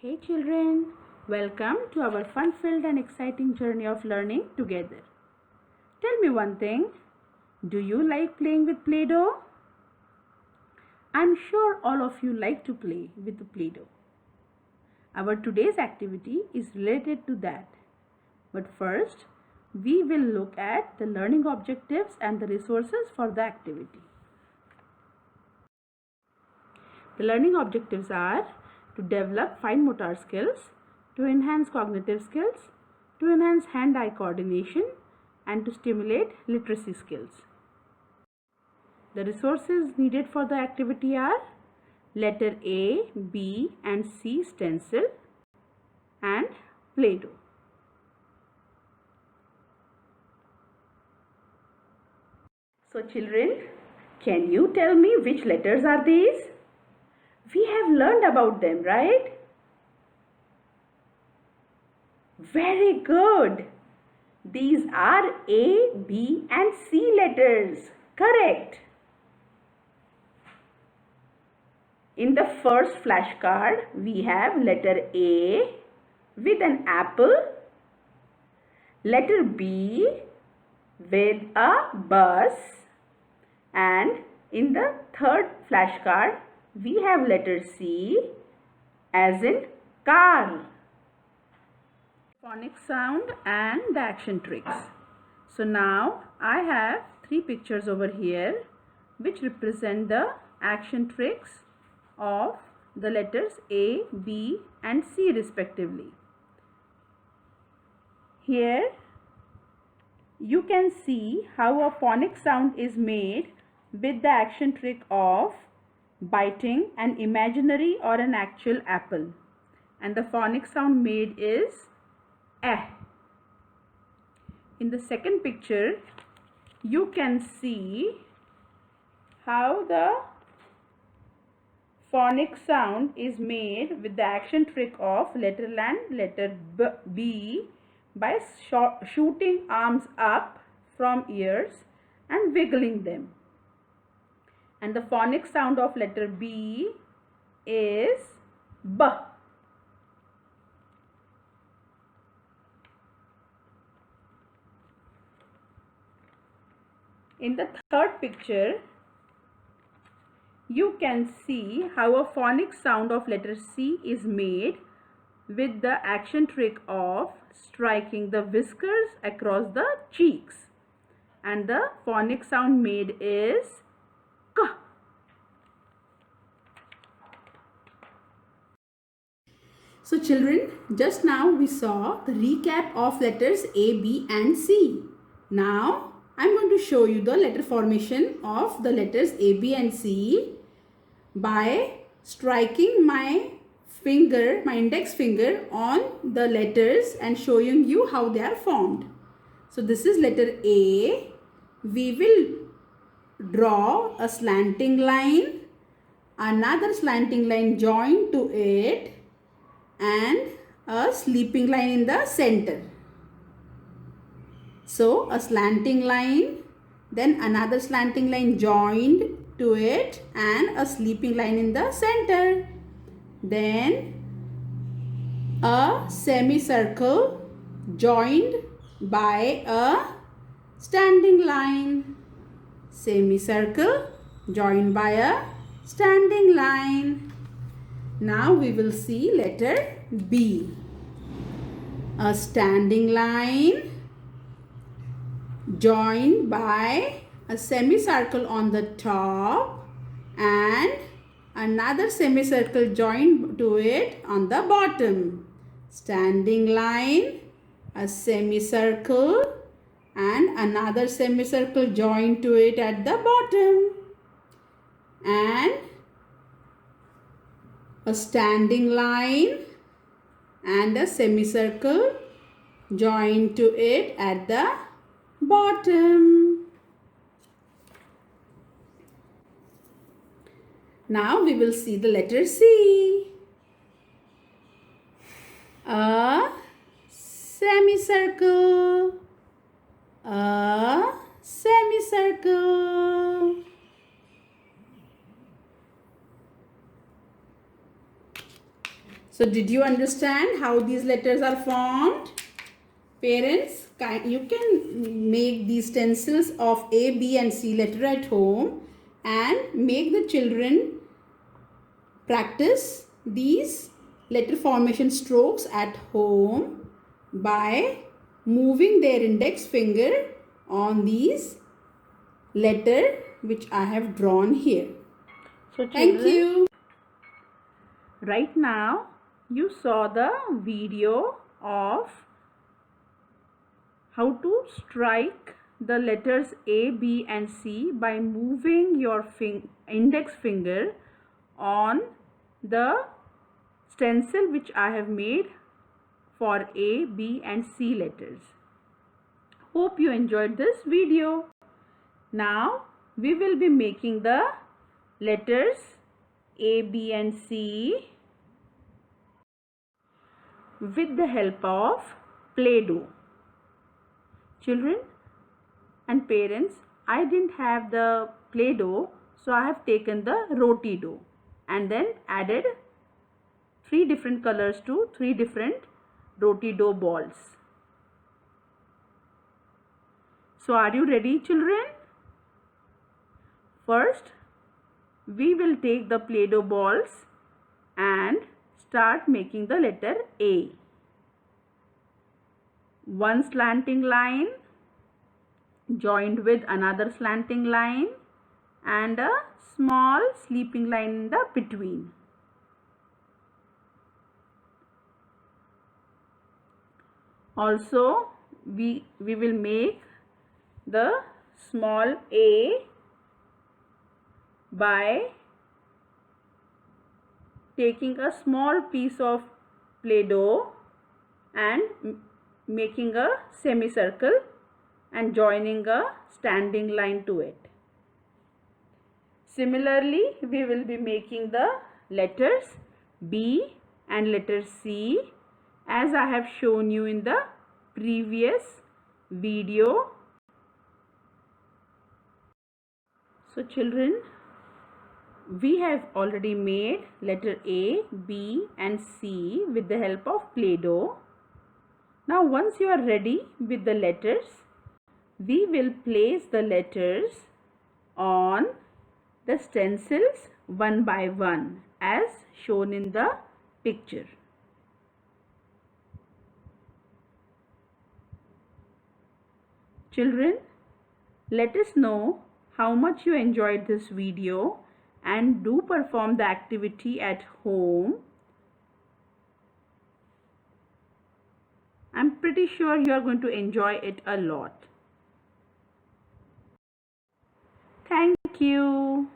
Hey children, welcome to our fun-filled and exciting journey of learning together. Tell me one thing, do you like playing with Play-Doh? I'm sure all of you like to play with the Play-Doh. Our today's activity is related to that. But first, we will look at the learning objectives and the resources for the activity. The learning objectives are to develop fine motor skills, to enhance cognitive skills, to enhance hand-eye coordination, and to stimulate literacy skills. The resources needed for the activity are letter A, B, and C stencil and Play-Doh. So children, can you tell me which letters are these? We have learned about them, right? Very good. These are A, B and C letters. Correct. In the first flashcard, we have letter A with an apple, letter B with a bus, and in the third flashcard, we have letter C as in car. Phonic sound and the action tricks. So now I have three pictures over here which represent the action tricks of the letters A, B and C respectively. Here you can see how a phonic sound is made with the action trick of biting an imaginary or an actual apple, and the phonic sound made is eh. In the second picture you can see how the phonic sound is made with the action trick of letter L and letter B by shooting arms up from ears and wiggling them. And the phonic sound of letter B is B. In the third picture, you can see how a phonic sound of letter C is made with the action trick of striking the whiskers across the cheeks. And the phonic sound made is K. So children, just now we saw the recap of letters A, B and C. Now I am going to show you the letter formation of the letters A, B and C by striking my finger, my index finger on the letters and showing you how they are formed. So this is letter A. We will draw a slanting line, another slanting line joined to it, and a sleeping line in the center. So a slanting line, then another slanting line joined to it and a sleeping line in the center. Then a semicircle joined by a standing line. Semicircle joined by a standing line. Now we will see letter B. A standing line joined by a semicircle on the top and another semicircle joined to it on the bottom. Standing line, a semicircle and another semicircle joined to it at the bottom, and a standing line and a semicircle joined to it at the bottom. Now we will see the letter C. A semicircle, a semicircle. So did you understand how these letters are formed? Parents, you can make these stencils of A, B and C letter at home and make the children practice these letter formation strokes at home by moving their index finger on these letter which I have drawn here. So thank you. Right now you saw the video of how to strike the letters A, B and C by moving your index finger on the stencil which I have made for A, B and C letters. Hope you enjoyed this video. Now we will be making the letters A, B and C with the help of Play-Doh. Children and parents, I didn't have the Play-Doh, so I have taken the roti dough and then added 3 different colors to 3 different roti dough balls. So are you ready, children? First, we will take the Play-Doh balls and start making the letter A. One slanting line joined with another slanting line and a small sleeping line in the between. Also, we will make the small A by taking a small piece of Play-Doh and making a semicircle and joining a standing line to it. Similarly, we will be making the letters B and letter C as I have shown you in the previous video. So children, we have already made letter A, B and C with the help of Play-Doh. Now once you are ready with the letters, we will place the letters on the stencils one by one as shown in the picture. Children, let us know how much you enjoyed this video and do perform the activity at home. I'm pretty sure you are going to enjoy it a lot. Thank you.